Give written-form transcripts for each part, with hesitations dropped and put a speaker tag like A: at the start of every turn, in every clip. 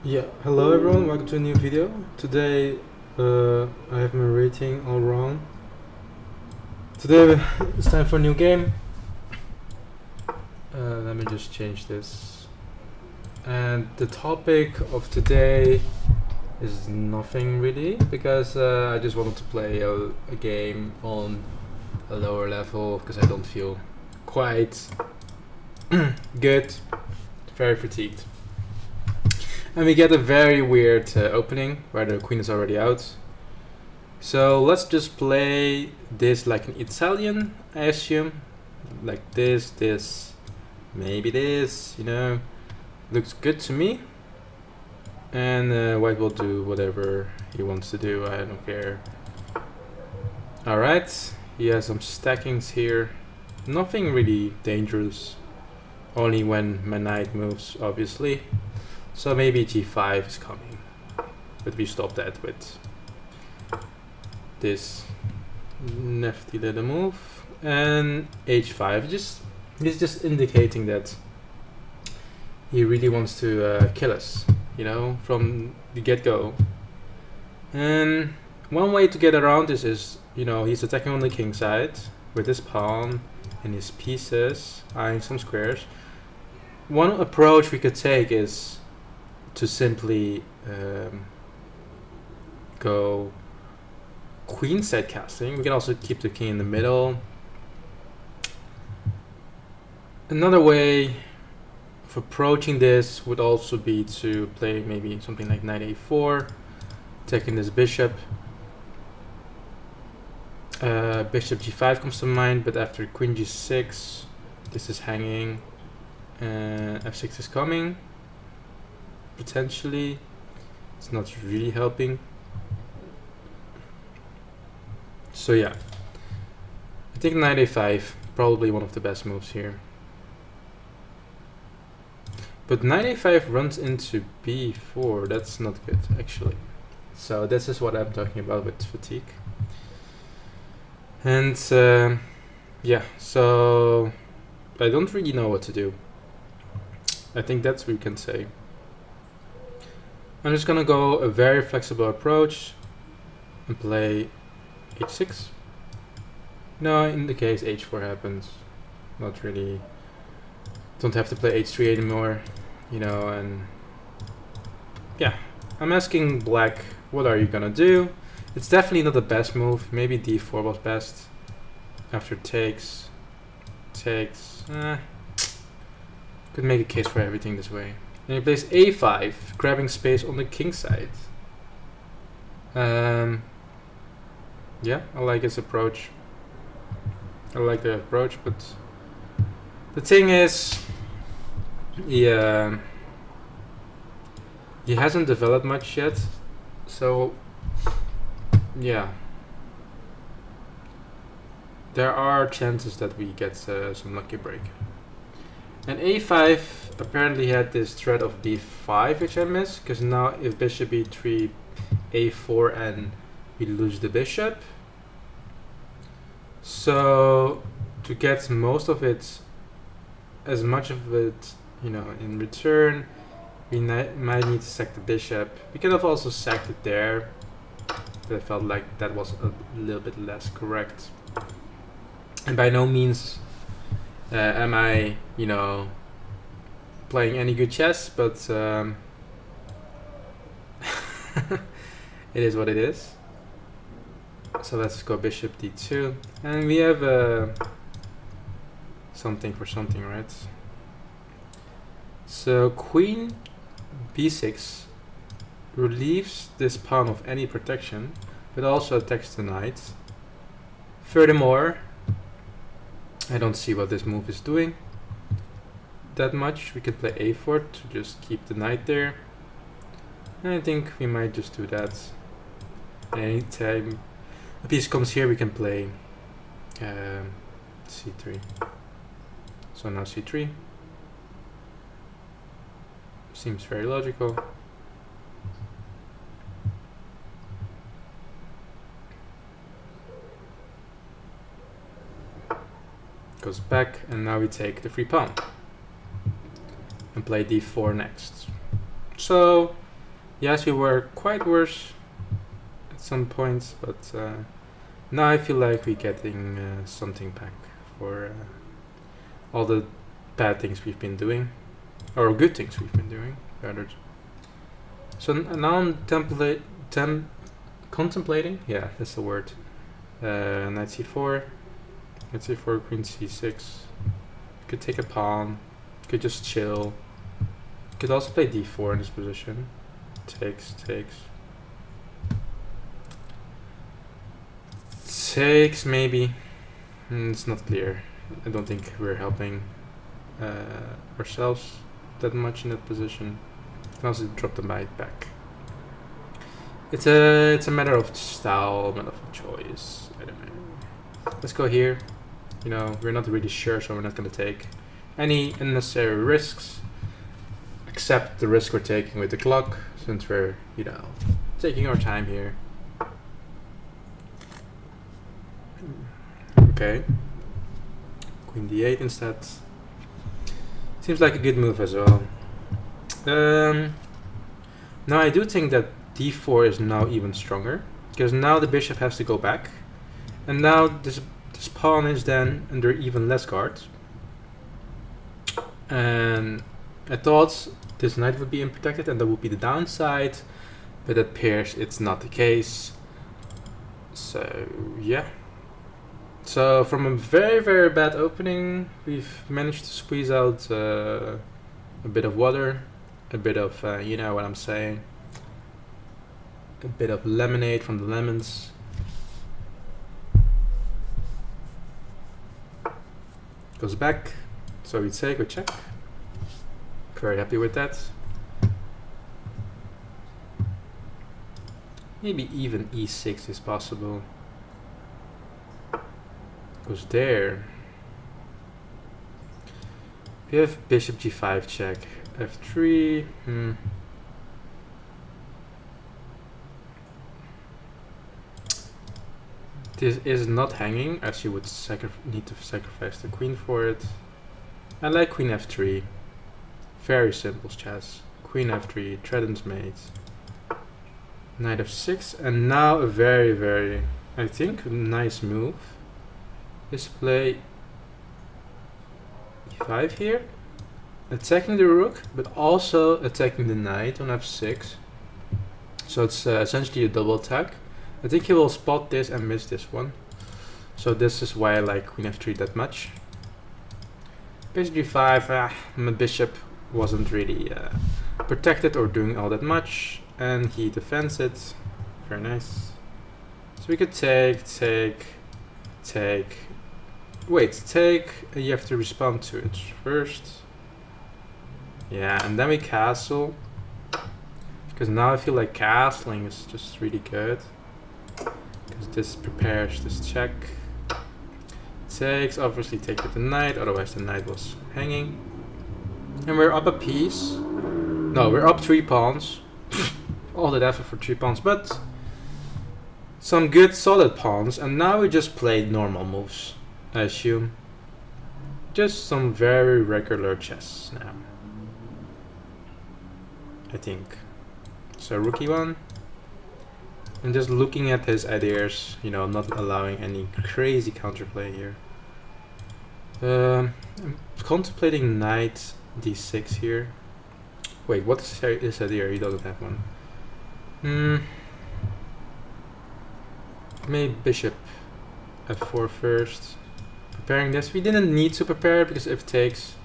A: Yeah, hello everyone, welcome to a new video. Today I have my rating all wrong. Today it's time for a new game. Let me just change this. And the topic of today is nothing really, because I just wanted to play a game on a lower level because I don't feel quite good, very fatigued. And we get a very weird opening where the queen is already out. So let's just play this like an Italian, I assume. Like this, maybe this, you know. Looks good to me. And white will do whatever he wants to do, I don't care. Alright, he has some stackings here. Nothing really dangerous. Only when my knight moves, obviously. So maybe g5 is coming, but we stop that with this nifty little move. And h5, he's just indicating that he really wants to kill us, you know, from the get-go. And one way to get around this is, you know, he's attacking on the king side with his pawn and his pieces, eyeing some squares. One approach we could take is to simply go queen side casting. We can also keep the king in the middle. Another way of approaching this would also be to play maybe something like knight a4, taking this bishop. Bishop g5 comes to mind, but after queen g6, this is hanging, and f6 is coming. Potentially, it's not really helping. So yeah, I think knight a5, probably one of the best moves here. But knight a5 runs into b4, that's not good actually. So this is what I'm talking about with fatigue. And yeah, so I don't really know what to do. I think that's what we can say. I'm just gonna go a very flexible approach and play h6. No, in the case h4 happens, not really. Don't have to play h3 anymore, you know. And yeah, I'm asking black, what are you gonna do? It's definitely not the best move. Maybe d4 was best. After takes, could make a case for everything this way. And he plays a5, grabbing space on the king side. Yeah, I like his approach. I like the approach, but the thing is, he hasn't developed much yet. So, yeah. There are chances that we get some lucky break. And a5 apparently had this threat of d5, which I missed, because now if bishop e3, a4, and we lose the bishop. So to get most of it, as much of it, you know, in return, we might need to sack the bishop. We could have also sacked it there, but I felt like that was a little bit less correct. And by no means am I, you know, playing any good chess, but it is what it is. So let's go bishop d2, and we have something for something, right? So queen b6 relieves this pawn of any protection, but also attacks the knight. Furthermore, I don't see what this move is doing that much. We could play a4 to just keep the knight there. And I think we might just do that. Anytime a piece comes here, we can play c3. So now c3. Seems very logical. Goes back, and now we take the free pawn and play d4 next. So Yes, we were quite worse at some points, but now I feel like we're getting something back for all the bad things we've been doing, or good things we've been doing, rather. So now I'm contemplating. Yeah, that's the word. Knight c4, knight c4, queen c6. Could take a pawn. Could just chill. Could also play d4 in this position. Takes. Takes maybe. It's not clear. I don't think we're helping ourselves that much in that position. Can also drop the knight back. It's a matter of style, matter of choice. I don't know. Let's go here. You know, we're not really sure, so we're not gonna take any unnecessary risks, except the risk we're taking with the clock, since we're, you know, taking our time here. Okay. Queen d8 instead. Seems like a good move as well. Now I do think that d4 is now even stronger, because now the bishop has to go back, and now this pawn is then under even less guard. And I thought this knight would be unprotected, and that would be the downside, but it appears it's not the case. So yeah. So from a very, very bad opening, we've managed to squeeze out a bit of water, a bit of, you know what I'm saying, a bit of lemonade from the lemons. Goes back, so we take or check. Very happy with that. Maybe even e6 is possible. Goes there. We have bishop g5 check, f3. This is not hanging, as you would need to sacrifice the queen for it. I like queen f3. Very simple chess. Queen f3, threatens mate. Knight f6, and now a very, very, I think, nice move is play e5 here, attacking the rook, but also attacking the knight on f6. So it's essentially a double attack. I think he will spot this and miss this one. So this is why I like queen f3 that much. Bishop g5, my bishop wasn't really protected or doing all that much, and he defends it. Very nice. So we could take. Wait, take, you have to respond to it first. Yeah, and then we castle. Because now I feel like castling is just really good. Because this prepares this check. Takes, obviously take with the knight, otherwise the knight was hanging. And we're up a piece. No, we're up 3 pawns. All that effort for 3 pawns, but some good solid pawns, and now we just play normal moves, I assume. Just some very regular chess now, I think. So rook e1, and just looking at his ideas, you know, not allowing any crazy counterplay here. I'm contemplating knight d6 here. Wait, what is his idea? He doesn't have one. Maybe bishop f4 first. Preparing this. We didn't need to prepare because if takes,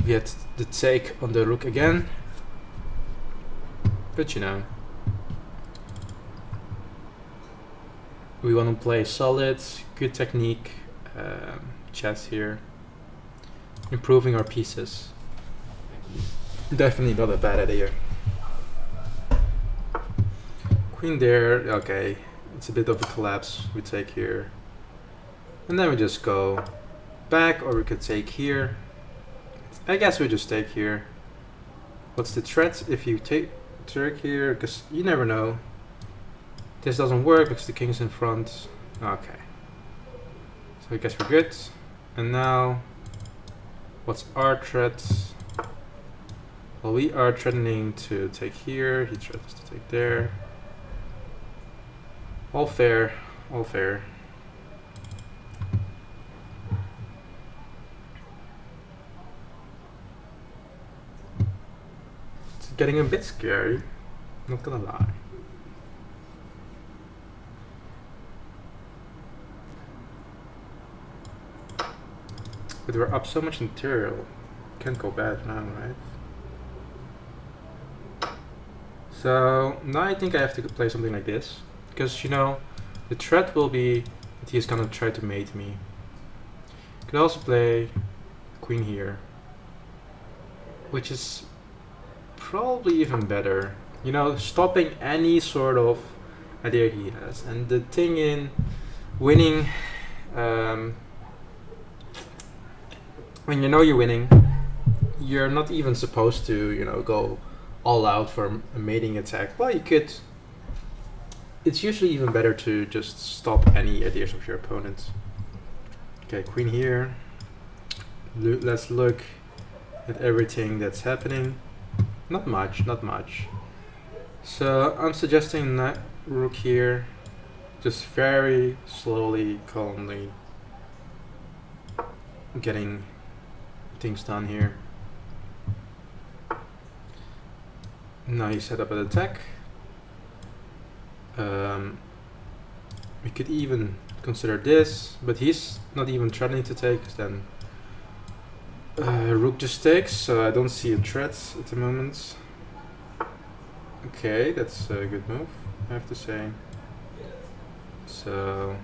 A: we had the take on the rook again. But you know, we want to play solid, good technique chess here. Improving our pieces. Definitely not a bad idea. Queen there, okay. It's a bit of a collapse. We take here. And then we just go back, or we could take here. I guess we just take here. What's the threat if you take here? Because you never know. This doesn't work because the king's in front. Okay. So I guess we're good. And now, what's our threat? Well, we are threatening to take here. He threatens to take there. All fair. All fair. It's getting a bit scary. Not gonna lie. But we're up so much material. Can't go bad now, right? So now I think I have to play something like this. Because, you know, the threat will be that he's gonna try to mate me. Could also play queen here. Which is probably even better. You know, stopping any sort of idea he has. And the thing in winning, when you know you're winning, you're not even supposed to, you know, go all out for a mating attack. Well, you could. It's usually even better to just stop any ideas of your opponent. Okay, queen here. Let's look at everything that's happening. Not much, not much. So I'm suggesting that rook here. Just very slowly, calmly getting things done here. Now you set up an attack. We could even consider this, but he's not even threatening to take, because then rook just takes, so I don't see a threat at the moment. Okay, that's a good move, I have to say. So,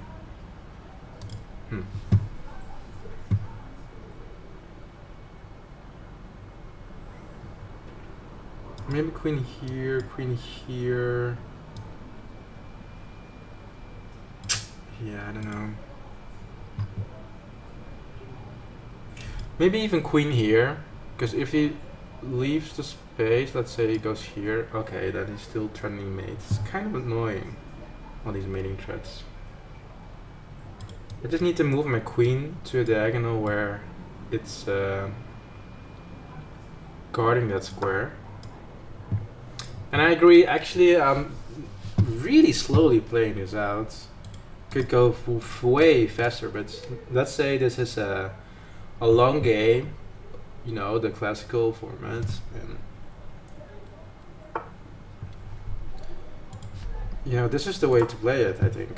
A: maybe queen here, queen here. Yeah, I don't know. Maybe even queen here, because if he leaves the space, let's say he goes here, okay, then he's still threatening mate. It's kind of annoying, all these mating threats. I just need to move my queen to a diagonal where it's guarding that square. And I agree, actually I'm really slowly playing this out. Could go way faster, but let's say this is a long game, you know, the classical format, and you know, this is the way to play it, I think.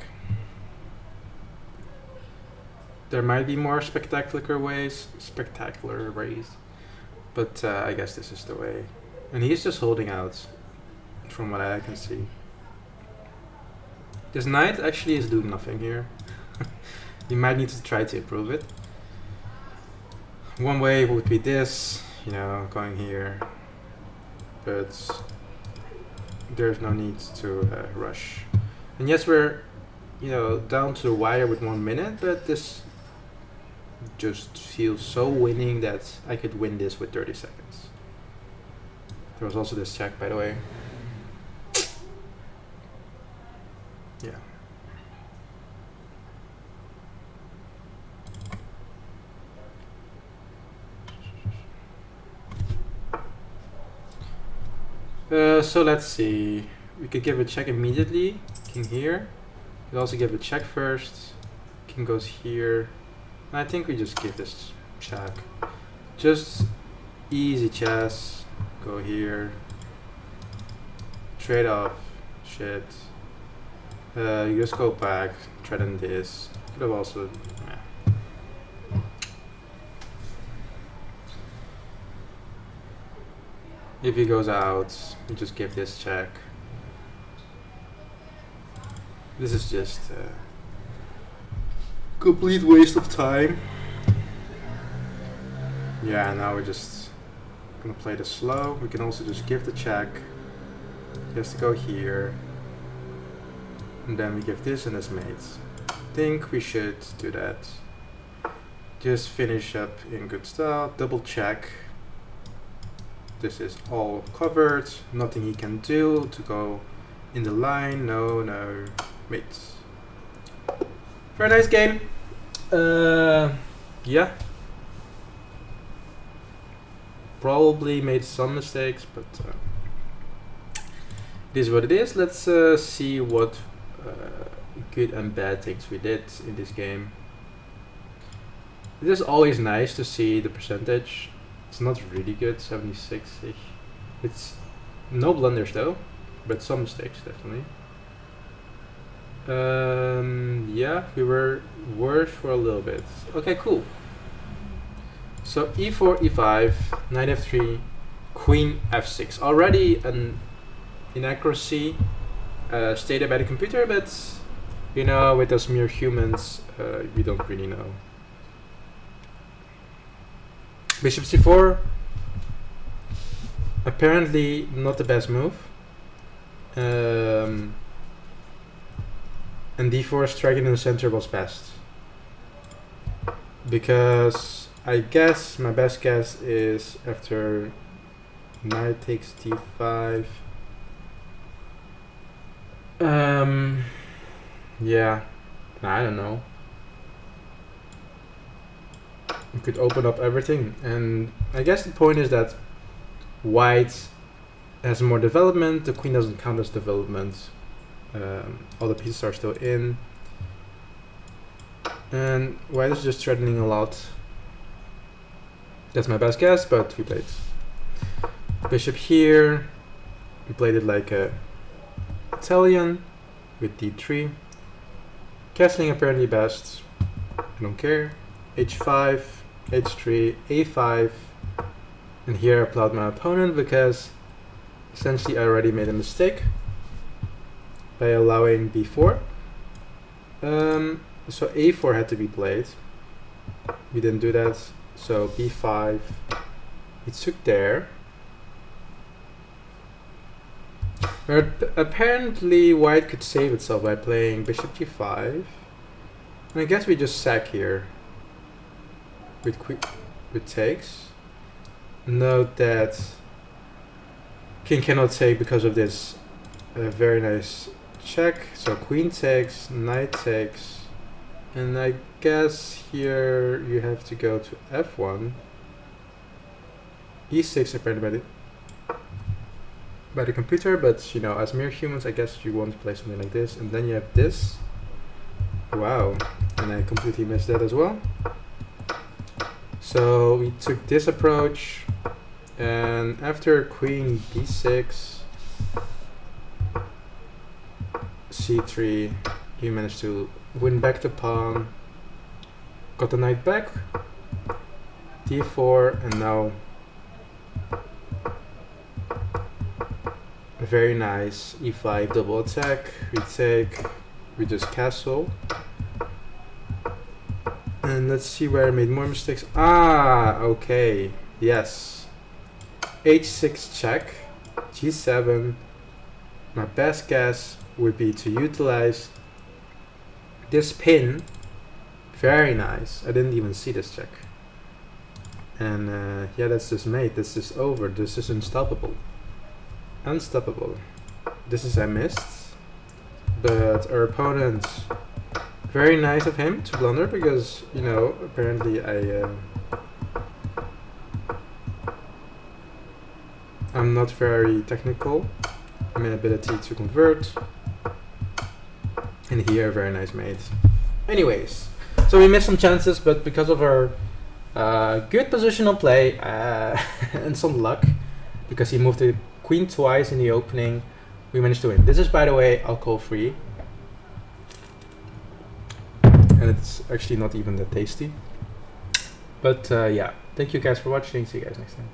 A: There might be more spectacular ways, but I guess this is the way. And he's just holding out, from what I can see. This knight actually is doing nothing here. You might need to try to improve it. One way would be this, you know, going here, but there's no need to rush. And yes, we're, you know, down to the wire with 1 minute, but this just feels so winning that I could win this with 30 seconds. There was also this check, by the way. Yeah. So let's see. We could give a check immediately. King here. We could also give a check first. King goes here. And I think we just give this check. Just easy chess. Go here. Trade off. Shit. You just go back. Threaten this. Could have also. If he goes out, you just give this check. This is just a complete waste of time. Yeah, now we're just gonna play this slow. We can also just give the check. He has to go here. And then we give this and this mates. I think we should do that. Just finish up in good style. Double check. This is all covered, nothing he can do to go in the line. No, no, mates. Very nice game. Yeah. probably made some mistakes, but it is what it is. Let's see what good and bad things we did in this game. It is always nice to see the percentage. It's not really good, 76-ish. It's no blunders though, but some mistakes definitely. Yeah, we were worse for a little bit. Okay, cool. So e4, e5, knight f3, queen f6. Already an inaccuracy stated by the computer, but you know, with us mere humans, we don't really know. Bishop c4, apparently not the best move. And d4 striking in the center was best. Because I guess my best guess is after knight takes d5. Yeah, I don't know. You could open up everything, and I guess the point is that white has more development. The queen doesn't count as development. All the pieces are still in, and white is just threatening a lot. That's my best guess, but we played bishop here. We played it like a Italian with d3. Castling apparently best. I don't care. h5, h3, a5, and here I applaud my opponent because essentially I already made a mistake by allowing b4. So a4 had to be played. We didn't do that, so b5. We took there. But apparently white could save itself by playing bishop g5. And I guess we just sack here with takes. Note that king cannot take because of this very nice check. So queen takes, knight takes, and I guess here you have to go to f1. e6 apparently by the computer, but you know, as mere humans, I guess you want to play something like this, and then you have this. Wow, and I completely missed that as well. So we took this approach, and after queen b6, c3, you managed to win back the pawn, got the knight back, d4, and now a very nice e5 double attack. We take, we just castle. And let's see where I made more mistakes. Ah, okay, yes. h6 check, g7. My best guess would be to utilize this pin. Very nice. I didn't even see this check. And yeah, that's just made. This is over. This is unstoppable. Unstoppable. This is I missed. But our opponent, very nice of him to blunder because, you know, apparently I'm not very technical in my ability to convert. And here, very nice mate. Anyways, so we missed some chances, but because of our good positional play and some luck, because he moved the queen twice in the opening, we managed to win. This is, by the way, alcohol-free. And it's actually not even that tasty. But yeah, thank you guys for watching. See you guys next time.